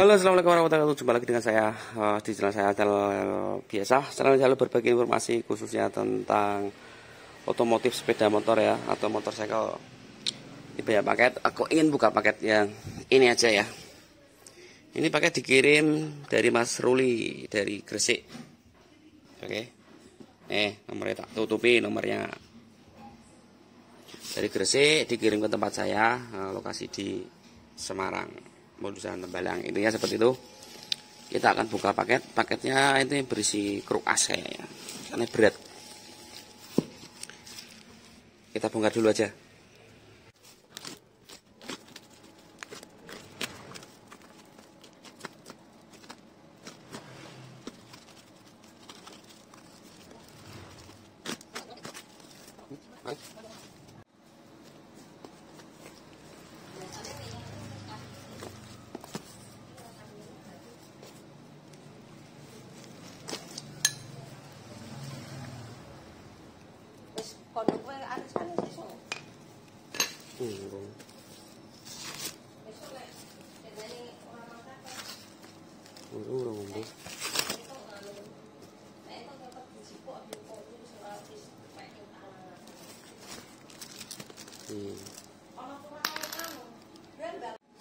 Halo, assalamualaikum warahmatullahi wabarakatuh. Jumpa lagi dengan saya di channel saya, channel biasa. Channel selalu berbagi informasi khususnya tentang otomotif, sepeda motor ya, atau motorcycle. Tipe ya paket. Aku ingin buka paket yang ini aja ya. Ini paket dikirim dari Mas Ruli dari Gresik. Oke. Nomornya tak tutupi nomornya. Dari Gresik dikirim ke tempat saya, lokasi di Semarang. Modusan Tembalang, intinya seperti itu. Kita akan buka paketnya ini berisi kruk as kayaknya, karena berat. Kita bongkar dulu aja.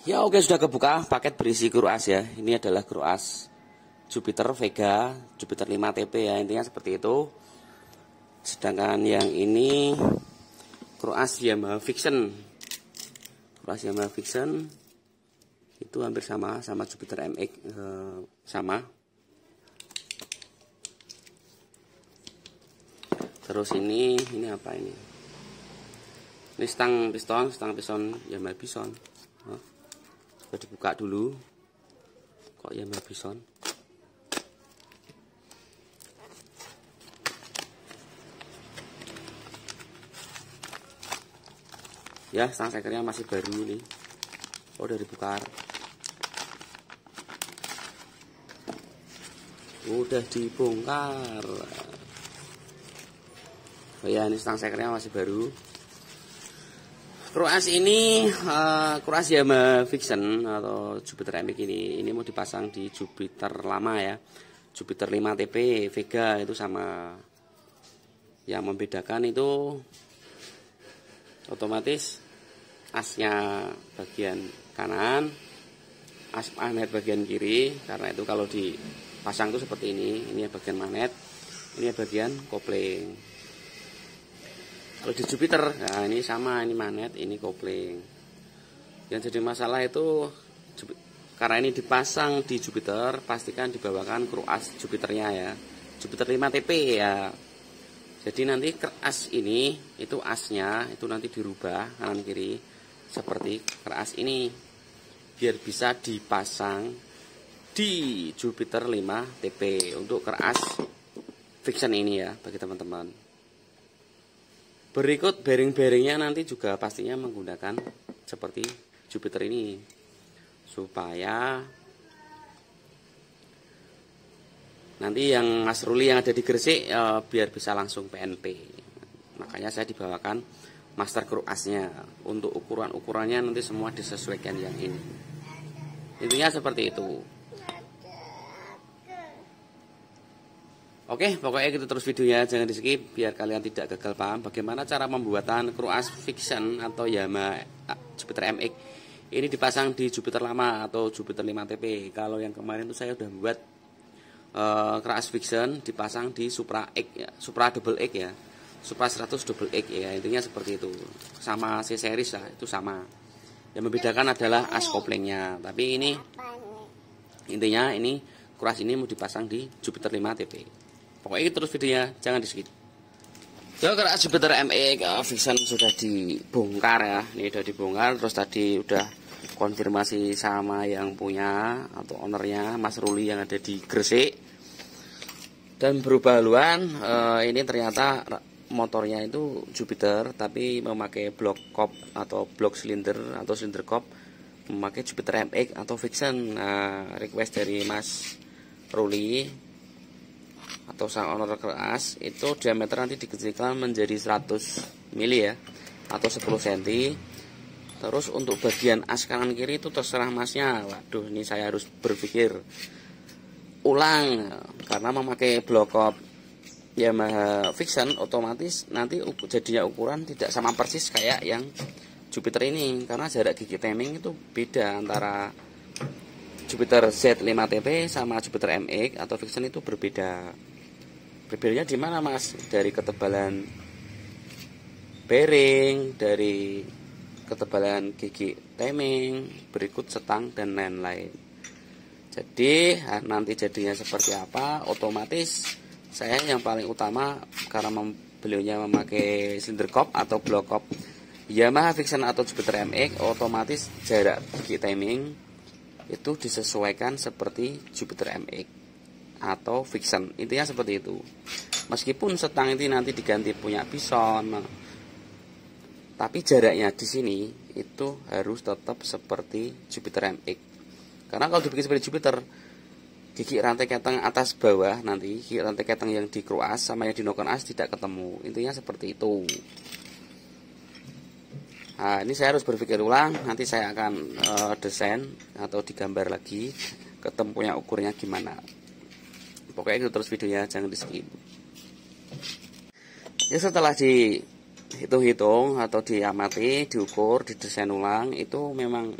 Ya oke, sudah kebuka paket berisi kruk as ya. Ini adalah kruk as Jupiter Vega, Jupiter 5 TP ya, intinya seperti itu. Sedangkan yang ini kruk as Yamaha Vision. Kruk as Yamaha Vision itu hampir sama Jupiter MX, sama. Terus ini apa ini? Ini stang piston Yamaha Bison. Sudah dibuka dulu. Kok Yamaha Bison? Ya, stang sekernya masih baru ini. Udah dibongkar. Udah dibongkar. Oh ya, ini stang sekernya masih baru. Kruk as ini kruk as Yamaha Vision atau Jupiter MX ini mau dipasang di Jupiter lama ya. Jupiter 5 TP Vega itu sama. Yang membedakan itu otomatis asnya bagian kanan, as magnet bagian kiri. Karena itu kalau dipasang itu seperti ini bagian magnet, ini bagian kopling. Kalau di Jupiter, nah ini sama, ini magnet, ini kopling. Yang jadi masalah itu karena ini dipasang di Jupiter, pastikan dibawakan kruk as Jupiternya ya, Jupiter 5 TP ya. Jadi nanti kruk as ini, itu asnya itu nanti dirubah kanan kiri seperti kruk as ini, biar bisa dipasang di Jupiter 5 TP untuk kruk as Vision ini ya, bagi teman-teman. Berikut bearing-bearingnya nanti juga pastinya menggunakan seperti Jupiter ini, supaya nanti yang Mas Ruli yang ada di Gresik biar bisa langsung PNP. Makanya saya dibawakan master kruk asnya. Untuk ukurannya nanti semua disesuaikan yang ini. Intinya seperti itu. Oke, pokoknya gitu terus videonya, jangan di skip biar kalian tidak gagal paham bagaimana cara pembuatan kruk as Vision atau Yamaha Jupiter MX ini dipasang di Jupiter lama atau Jupiter 5 TP. Kalau yang kemarin itu saya udah buat kruk as Vision dipasang di Supra X ya, Supra Double X ya, Supra 100 Double X ya, intinya seperti itu. Sama C-series lah, itu sama. Yang membedakan adalah as koplingnya. Tapi ini intinya ini kruk as ini mau dipasang di Jupiter 5 TP. Pokoknya terus videonya, jangan di skip. Ya, kruk as Jupiter MX Vision sudah dibongkar ya. Ini udah dibongkar, terus tadi udah konfirmasi sama yang punya atau ownernya Mas Ruli yang ada di Gresik. Dan berubah haluan, ini ternyata motornya itu Jupiter tapi memakai blok kop atau blok silinder atau silinder kop memakai Jupiter MX atau Vision. Nah, request dari Mas Ruli atau sang owner kruk as itu diameter nanti dikecilkan menjadi 100 mili ya, atau 10 cm. Terus untuk bagian as kanan kiri itu terserah masnya. Waduh, ini saya harus berpikir ulang karena memakai blokop Yamaha Vixion otomatis nanti jadinya ukuran tidak sama persis kayak yang Jupiter ini, karena jarak gigi timing itu beda antara Jupiter Z5TP sama Jupiter MX atau Vixion itu berbeda. Berbedanya di mana, Mas? Dari ketebalan bearing, dari ketebalan gigi timing, berikut setang dan lain-lain. Jadi nanti jadinya seperti apa, otomatis saya yang paling utama karena beliaunya memakai cylinder cop atau block cop Yamaha Vixion atau Jupiter MX, otomatis jarak gigi timing itu disesuaikan seperti Jupiter MX atau Vixion. Intinya seperti itu. Meskipun setang itu nanti diganti punya Bison, tapi jaraknya di sini itu harus tetap seperti Jupiter MX. Karena kalau dibikin seperti Jupiter, gigi rantai keteng atas bawah nanti gigi rantai keteng yang di kruas sama yang di nokon as tidak ketemu. Intinya seperti itu. Nah, ini saya harus berpikir ulang. Nanti saya akan desain atau digambar lagi, ketemu punya ukurnya gimana. Pokoknya itu terus videonya, jangan di skip. Ya setelah dihitung-hitung atau diamati, diukur, didesain ulang, itu memang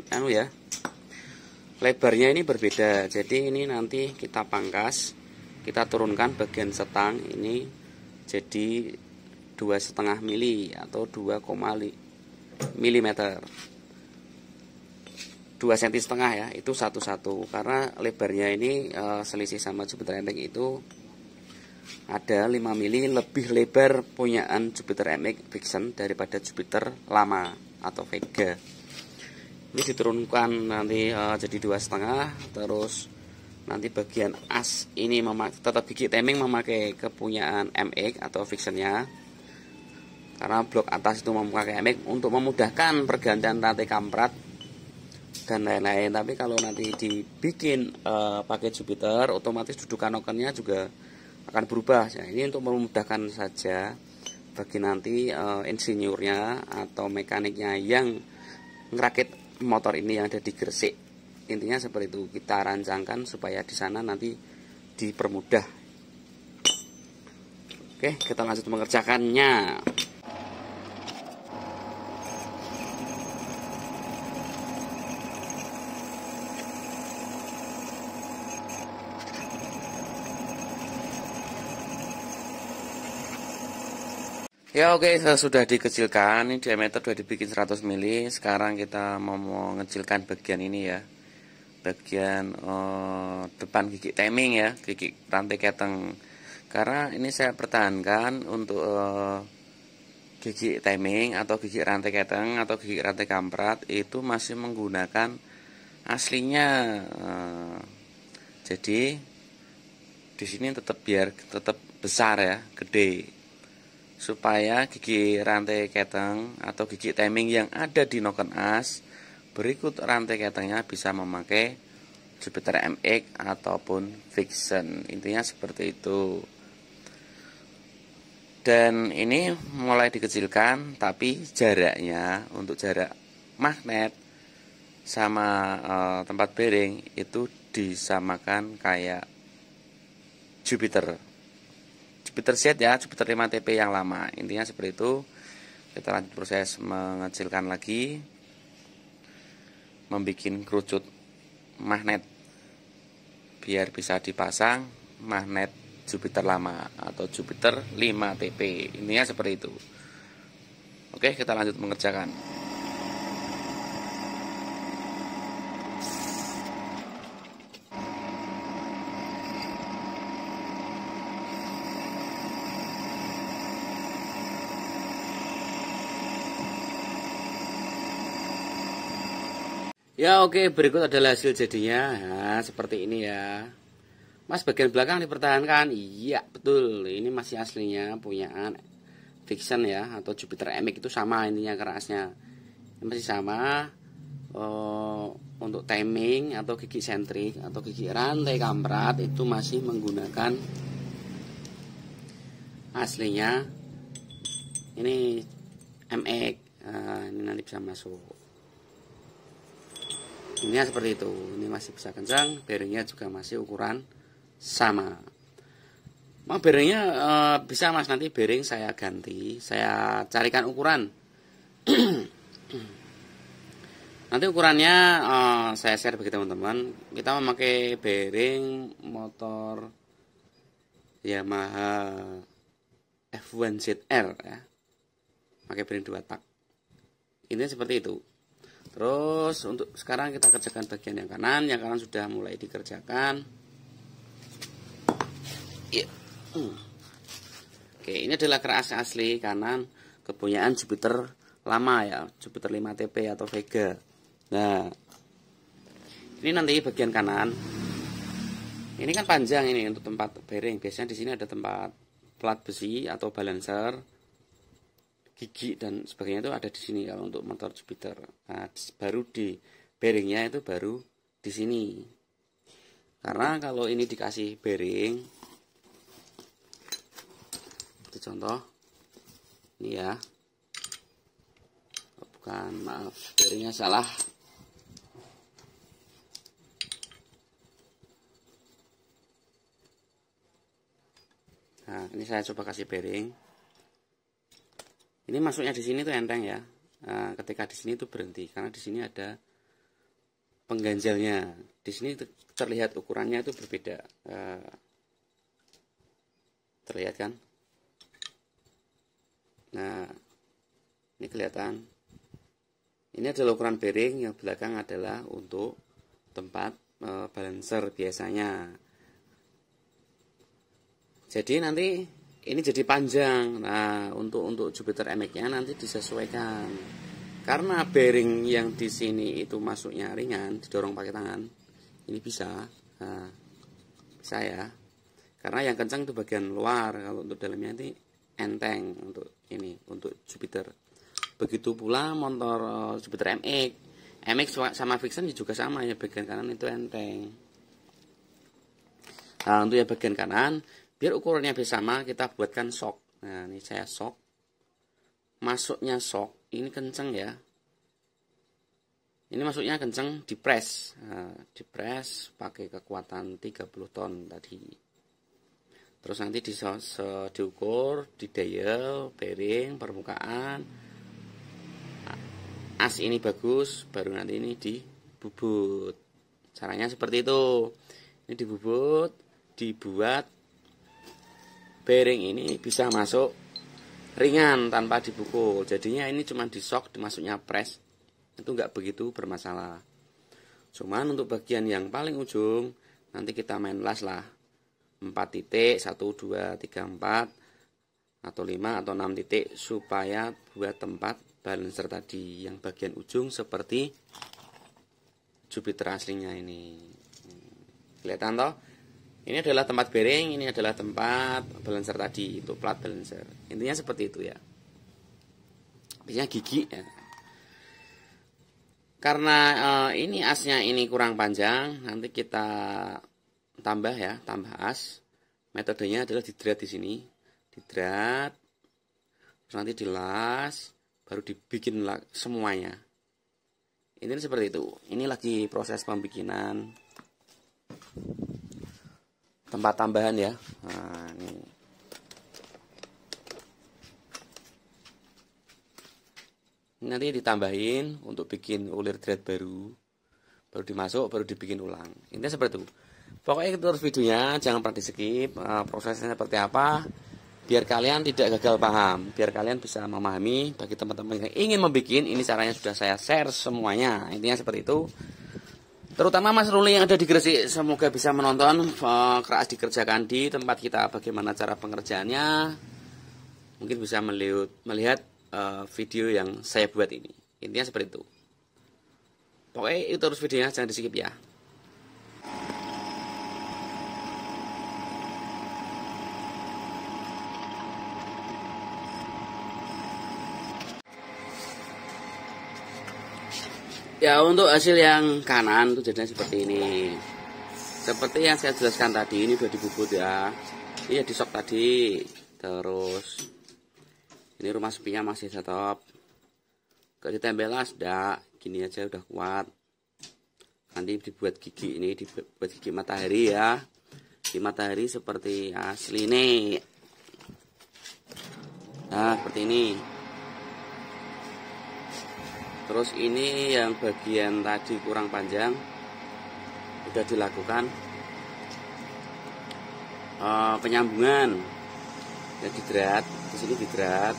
lebarnya ini berbeda. Jadi ini nanti kita pangkas, kita turunkan bagian setang ini jadi 2,5 mili atau 2,5 mm, 2,5 cm ya, itu satu-satu. Karena lebarnya ini selisih sama Jupiter MX itu ada 5 mili lebih lebar punyaan Jupiter MX Vixion daripada Jupiter lama atau Vega. Ini diturunkan nanti jadi 2,5. Terus nanti bagian as ini tetap gigi timing memakai kepunyaan MX atau Vixionnya, karena blok atas itu memakai MX untuk memudahkan pergantian rantai kamprat dan lain-lain. Tapi kalau nanti dibikin pakai Jupiter, otomatis dudukan nokennya juga akan berubah. Ya, ini untuk memudahkan saja bagi nanti insinyurnya atau mekaniknya yang ngerakit motor ini yang ada di Gresik. Intinya seperti itu, kita rancangkan supaya di sana nanti dipermudah. Oke, kita lanjut mengerjakannya. Ya oke, sudah dikecilkan. Ini diameter sudah dibikin 100 mili. Sekarang kita mau mengecilkan bagian ini ya, bagian depan gigi timing ya, gigi rantai keteng. Karena ini saya pertahankan untuk gigi timing atau gigi rantai keteng atau gigi rantai kamprat itu masih menggunakan aslinya. Jadi di sini biar tetap besar ya, gede, supaya gigi rantai keteng atau gigi timing yang ada di noken as berikut rantai ketengnya bisa memakai Jupiter MX ataupun Vixion. Intinya seperti itu. Dan ini mulai dikecilkan, tapi jaraknya untuk jarak magnet sama tempat bearing itu disamakan kayak Jupiter Z ya, Jupiter 5TP yang lama. Intinya seperti itu. Kita lanjut proses mengecilkan lagi, membuat kerucut magnet biar bisa dipasang magnet Jupiter lama atau Jupiter 5TP. Intinya seperti itu. Oke, kita lanjut mengerjakan. Ya oke, berikut adalah hasil jadinya. Nah, seperti ini ya. Mas, bagian belakang dipertahankan. Iya, betul. Ini masih aslinya punyaan Vixion ya, atau Jupiter MX itu sama intinya kerasnya. Ini masih sama. Untuk timing atau gigi sentrik atau gigi rantai kamprat itu masih menggunakan aslinya. Ini MX. Nah, ini nanti bisa masuk. Ini seperti itu. Ini masih bisa kencang, bearingnya juga masih ukuran sama. Mau bearingnya bisa Mas, nanti bearing saya ganti, saya carikan ukuran. Nanti ukurannya saya share bagi teman-teman. Kita memakai bearing motor Yamaha F1ZR ya. Pakai bearing 2 tak. Ini seperti itu. Terus untuk sekarang kita kerjakan bagian yang kanan. Yang kanan sudah mulai dikerjakan. Ya. Oke, ini adalah keras asli kanan kepunyaan Jupiter lama ya, Jupiter 5TP atau Vega. Nah, ini nanti bagian kanan. Ini kan panjang ini untuk tempat bearing. Biasanya di sini ada tempat plat besi atau balancer, gigi dan sebagainya itu ada di sini kalau untuk motor Jupiter. Nah, baru di bearingnya itu baru di sini. Karena kalau ini dikasih bearing, itu contoh, ini ya, bukan, maaf, bearingnya salah. Nah, ini saya coba kasih bearing. Ini masuknya di sini tuh enteng ya. Nah, ketika di sini tuh berhenti karena di sini ada pengganjalnya. Di sini terlihat ukurannya itu berbeda. Terlihat kan? Nah, ini kelihatan. Ini adalah ukuran bearing, yang belakang adalah untuk tempat balancer biasanya. Jadi nanti ini jadi panjang. Nah, untuk Jupiter MX-nya nanti disesuaikan. Karena bearing yang di sini itu masuknya ringan, didorong pakai tangan. Ini bisa. Nah, bisa ya. Karena yang kencang itu bagian luar, kalau untuk dalamnya ini enteng untuk ini, untuk Jupiter. Begitu pula motor Jupiter MX. MX sama Vixen juga sama ya, bagian kanan itu enteng. Nah, untuk yang bagian kanan, biar ukurannya bisa sama, kita buatkan shock. Nah, ini saya shock. Masuknya shock, ini kenceng ya. Ini masuknya kenceng, dipres. Nah, dipres pakai kekuatan 30 ton tadi. Terus nanti diukur, di dial, bearing, permukaan. As ini bagus, baru nanti ini dibubut. Caranya seperti itu. Ini dibubut, dibuat bearing ini bisa masuk ringan tanpa dipukul. Jadinya ini cuma di shock, dimasuknya press. Itu enggak begitu bermasalah. Cuman untuk bagian yang paling ujung nanti kita main las lah. 4 titik, 1, 2, 3, 4 atau 5 atau 6 titik supaya buat tempat balancer tadi yang bagian ujung seperti Jupiter aslinya ini. Kelihatan toh? Ini adalah tempat bearing, ini adalah tempat balancer tadi, untuk plat balancer. Intinya seperti itu ya. Biasanya gigi ya. Karena ini asnya ini kurang panjang, nanti kita tambah ya, tambah as. Metodenya adalah didrat di sini, didrat, terus nanti dilas, baru dibikin semuanya. Ini seperti itu. Ini lagi proses pembikinan tempat tambahan ya. Nah, ini. Ini nanti ditambahin untuk bikin ulir thread baru dimasuk, baru dibikin ulang. Intinya seperti itu. Pokoknya terus videonya, jangan pernah di skip. Prosesnya seperti apa, biar kalian tidak gagal paham, biar kalian bisa memahami. Bagi teman-teman yang ingin membuat, ini caranya sudah saya share semuanya. Intinya seperti itu. Terutama Mas Ruli yang ada di Gresik, semoga bisa menonton keras dikerjakan di tempat kita, bagaimana cara pengerjaannya. Mungkin bisa melihat video yang saya buat ini. Intinya seperti itu. Pokoknya itu terus videonya, jangan di skip ya. Ya, untuk hasil yang kanan itu jadinya seperti ini. Seperti yang saya jelaskan tadi, ini sudah dibubut ya. Ini ya di shock tadi. Terus ini rumah sepinya masih tetap. Gak ditempel las, enggak. Gini aja udah kuat. nanti dibuat gigi, ini dibuat gigi matahari ya. Gigi matahari seperti asli nih. Nah, seperti ini. Terus ini yang bagian tadi kurang panjang udah dilakukan penyambungan ya, didrat di sini, didrat,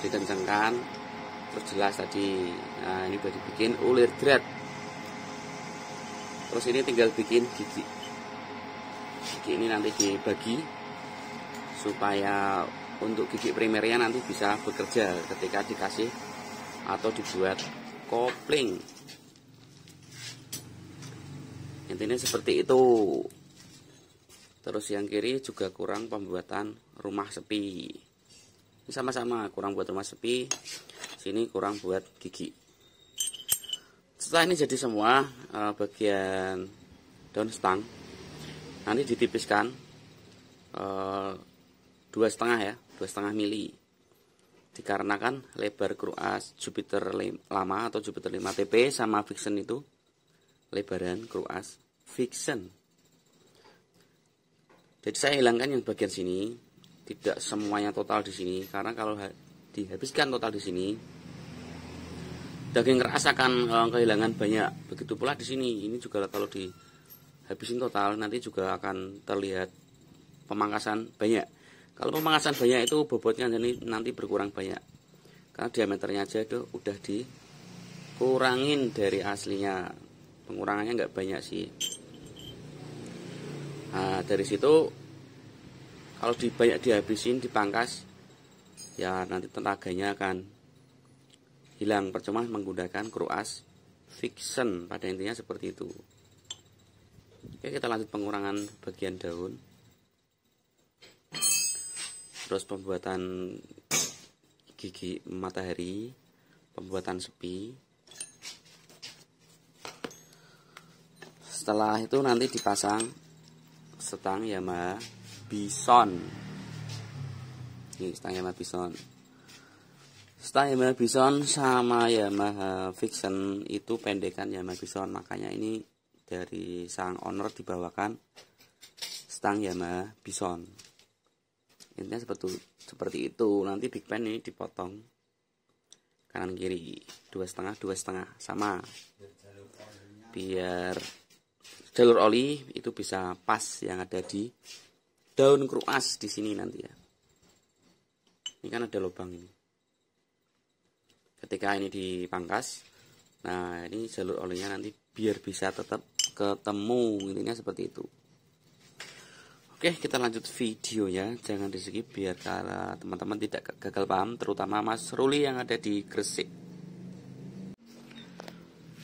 dikencangkan, terus jelas tadi. Nah, ini udah dibikin ulir drat. Terus ini tinggal bikin gigi. Gigi ini nanti dibagi supaya untuk gigi primernya nanti bisa bekerja ketika dikasih atau dibuat kopling. Intinya seperti itu. Terus yang kiri juga kurang pembuatan rumah sepi. Ini sama-sama kurang buat rumah sepi. Sini kurang buat gigi. Setelah ini jadi semua, bagian daun stang nanti ditipiskan 2,5 ya, 2,5 mili. Dikarenakan lebar kruas Jupiter lama atau Jupiter 5TP sama Vixen itu lebaran kruas Vixen. Jadi saya hilangkan yang bagian sini, tidak semuanya total di sini, karena kalau dihabiskan total di sini, daging keras akan kehilangan banyak. Begitu pula di sini, ini juga kalau dihabisin total nanti juga akan terlihat pemangkasan banyak. Kalau pemangkasan banyak itu bobotnya nanti berkurang banyak, karena diameternya aja itu udah dikurangin dari aslinya. Pengurangannya nggak banyak sih. Nah, dari situ kalau banyak dihabisin, dipangkas, ya nanti tenaganya akan hilang, percuma menggunakan kruas Vixen. Pada intinya seperti itu. Oke, kita lanjut pengurangan bagian daun. Terus pembuatan gigi matahari, pembuatan sepi. Setelah itu nanti dipasang stang Yamaha Bison. Ini stang Yamaha Bison. Stang Yamaha Bison sama Yamaha Vixen itu pendekan Yamaha Bison, makanya ini dari sang owner dibawakan stang Yamaha Bison. Intinya seperti itu. Nanti big pen ini dipotong kanan kiri 2,5 sama, biar jalur oli itu bisa pas yang ada di daun kruas di sini nanti ya. Ini kan ada lubang ini. Ketika ini dipangkas, nah ini jalur olinya nanti biar bisa tetap ketemu. Intinya seperti itu. Oke, kita lanjut videonya. Jangan di skip biar teman-teman tidak gagal paham, terutama Mas Ruli yang ada di Gresik.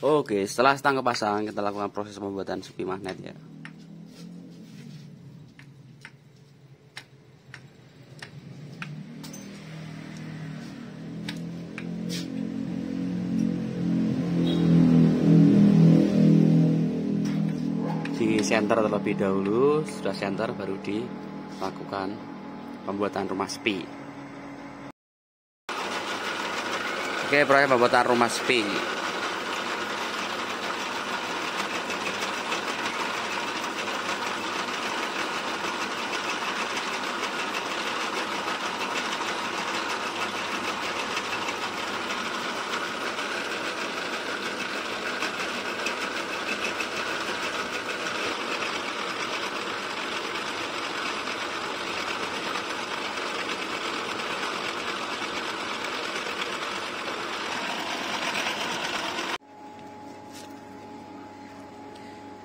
Oke, setelah stang kepasang, kita lakukan proses pembuatan sepi magnet ya. Di center terlebih dahulu, sudah center baru dilakukan pembuatan rumah sepi. Oke, proyek pembuatan rumah sepi.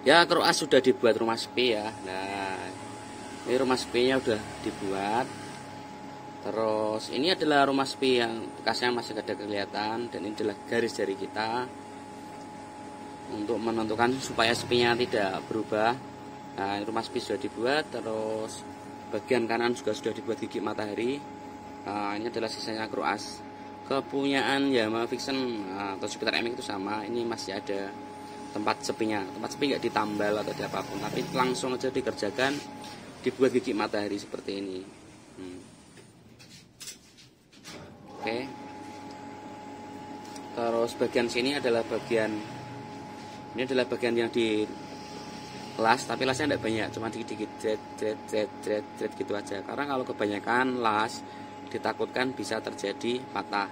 Ya, kruas sudah dibuat rumah sepi ya. Nah, ini rumah sepinya udah dibuat. Terus ini adalah rumah sepi yang bekasnya masih ada kelihatan, dan ini adalah garis jari kita untuk menentukan supaya sepinya tidak berubah. Nah, rumah sepi sudah dibuat. Terus bagian kanan juga sudah dibuat gigi matahari. Nah, ini adalah sisanya kruas kepunyaan Yamaha Vixen atau Jupiter MX itu sama. Ini masih ada tempat sepinya. Tempat sepi nggak ditambal atau apapun, tapi langsung aja dikerjakan, dibuat gigi matahari seperti ini. Oke. Terus bagian sini adalah bagian Ini adalah bagian yang di las, tapi lasnya tidak banyak, cuma dikit-dikit, jret gitu aja. Karena kalau kebanyakan las ditakutkan bisa terjadi patah.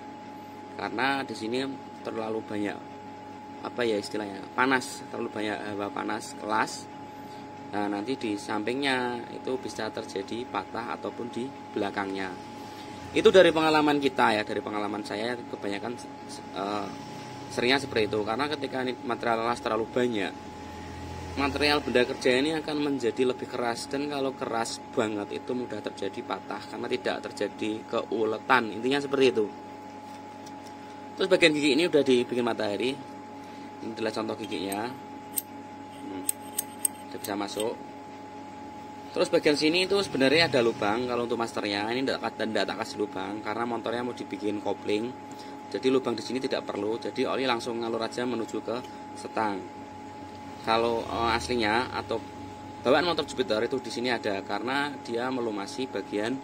Karena di sini terlalu banyak apa ya istilahnya, panas, terlalu banyak hawa panas ke las. Nah, nanti di sampingnya itu bisa terjadi patah ataupun di belakangnya. Itu dari pengalaman kita ya, dari pengalaman saya kebanyakan seringnya seperti itu. Karena ketika material las terlalu banyak, material benda kerja ini akan menjadi lebih keras, dan kalau keras banget itu mudah terjadi patah karena tidak terjadi keuletan. Intinya seperti itu. Terus bagian gigi ini udah dibikin matahari. Ini adalah contoh giginya. Udah bisa masuk. Terus bagian sini itu sebenarnya ada lubang. Kalau untuk masternya ini tidak tak kasih lubang karena motornya mau dibikin kopling. Jadi lubang di sini tidak perlu. Jadi oli langsung ngalur aja menuju ke setang. Kalau aslinya atau bawaan motor Jupiter itu di sini ada karena dia melumasi bagian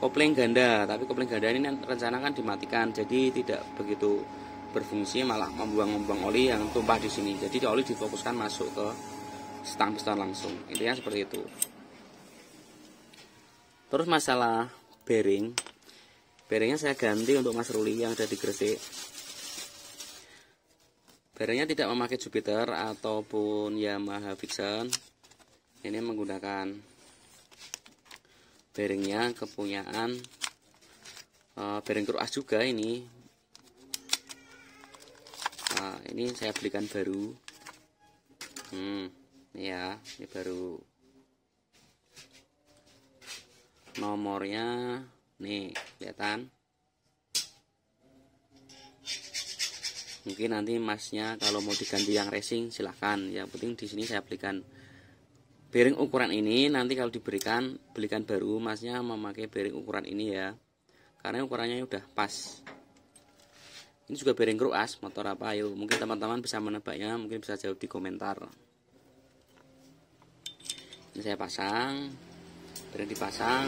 kopling ganda. Tapi kopling ganda ini rencana kan dimatikan, jadi tidak begitu berfungsi, malah membuang oli yang tumpah di sini. Jadi oli difokuskan masuk ke stang piston langsung. Intinya seperti itu. Terus masalah bearing, bearingnya saya ganti untuk Mas Ruli yang ada di Gresik. Bearingnya tidak memakai Jupiter ataupun Yamaha Vixion. Ini menggunakan bearingnya kepunyaan bearing Kruas juga ini. Nah, ini saya belikan baru. Ya, ini baru. Nomornya nih, kelihatan. Mungkin nanti masnya kalau mau diganti yang racing silahkan. Yang penting di sini saya belikan bearing ukuran ini. Nanti kalau belikan baru, masnya memakai bearing ukuran ini ya. Karena ukurannya udah pas. Ini juga bearing Kruas, motor apa? Ayo, mungkin teman-teman bisa menebaknya, mungkin bisa jawab di komentar. Ini saya pasang, bearing dipasang.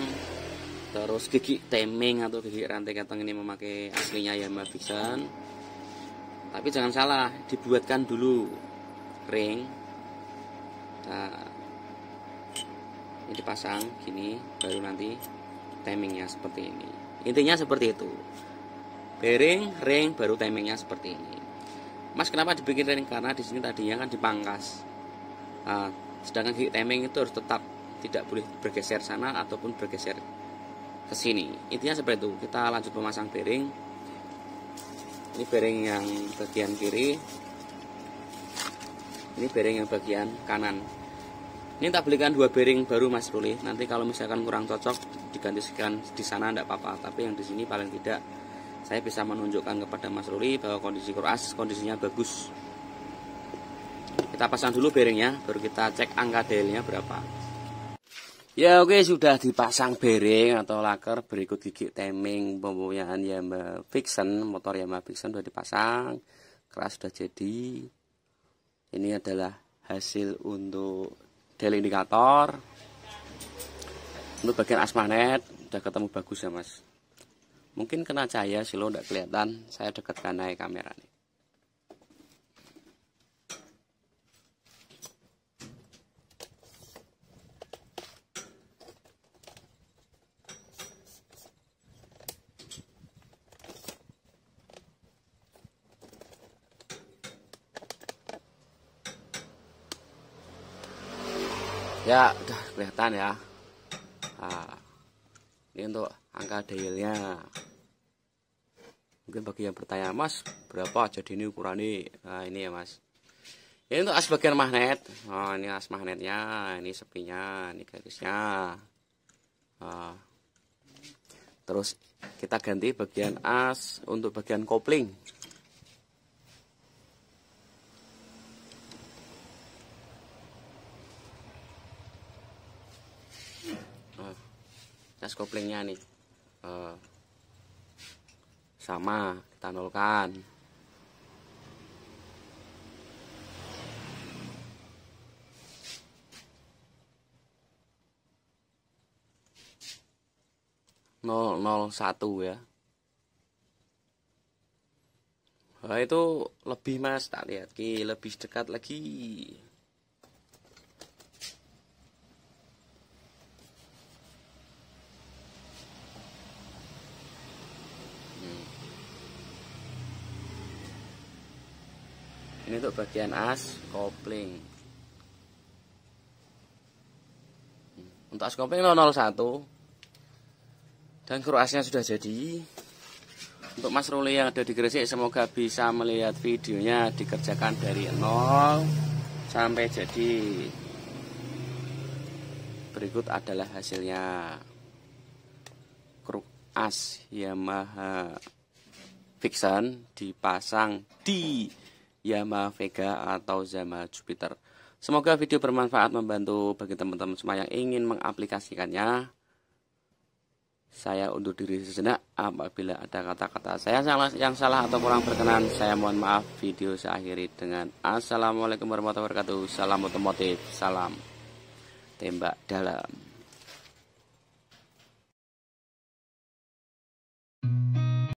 Terus gigi teming atau gigi rantai keteng ini memakai aslinya Yamaha Vixion. Tapi jangan salah, dibuatkan dulu ring. Nah, ini dipasang gini, baru nanti timingnya seperti ini. Intinya seperti itu. Bearing, ring, baru timingnya seperti ini. Mas, kenapa dibikin ring? Karena di sini tadinya kan dipangkas. Nah, sedangkan gigi timing itu harus tetap, tidak boleh bergeser sana ataupun bergeser ke sini. Intinya seperti itu. Kita lanjut memasang bearing. Ini bearing yang bagian kiri. Ini bearing yang bagian kanan. Ini tak belikan 2 bearing baru Mas Ruli. Nanti kalau misalkan kurang cocok digantikan di sana tidak apa-apa. Tapi yang di sini paling tidak saya bisa menunjukkan kepada Mas Ruli bahwa kondisi Kruas kondisinya bagus. Kita pasang dulu bearingnya, baru kita cek angka DL-nya berapa. Ya oke, sudah dipasang bearing atau laker berikut gigi timing pempunyaan Yamaha Vixion, motor Yamaha Vixion sudah dipasang, keras sudah jadi. Ini adalah hasil untuk DL indikator. Untuk bagian as magnet sudah ketemu bagus ya Mas. Mungkin kena cahaya sih lo tidak kelihatan, saya dekatkan naik kamera nih. Ya udah kelihatan ya. Nah, ini untuk angka dialnya. Mungkin bagi yang bertanya, Mas berapa jadi ini ukurannya? Nah ini ya Mas. Ini untuk as bagian magnet. Oh, ini as magnetnya, ini sepinya, ini garisnya. Nah, terus kita ganti bagian as untuk bagian kopling. As koplingnya nih sama, kita nolkan. Nol 01 ya. itu lebih mas, tak lihat ki lebih dekat lagi. Ini untuk bagian as kopling. Untuk as kopling 001 dan kruasnya sudah jadi. Untuk Mas Ruli yang ada di Gresik, semoga bisa melihat videonya dikerjakan dari 0 sampai jadi. Berikut adalah hasilnya. Kruas Yamaha Vixion dipasang di Yamaha Vega atau Yamaha Jupiter. Semoga video bermanfaat, membantu bagi teman-teman semua yang ingin mengaplikasikannya. Saya undur diri sejenak. Apabila ada kata-kata saya yang salah atau kurang berkenan, saya mohon maaf. Video saya akhiri dengan Assalamualaikum warahmatullahi wabarakatuh. Salam otomotif, salam tembak dalam.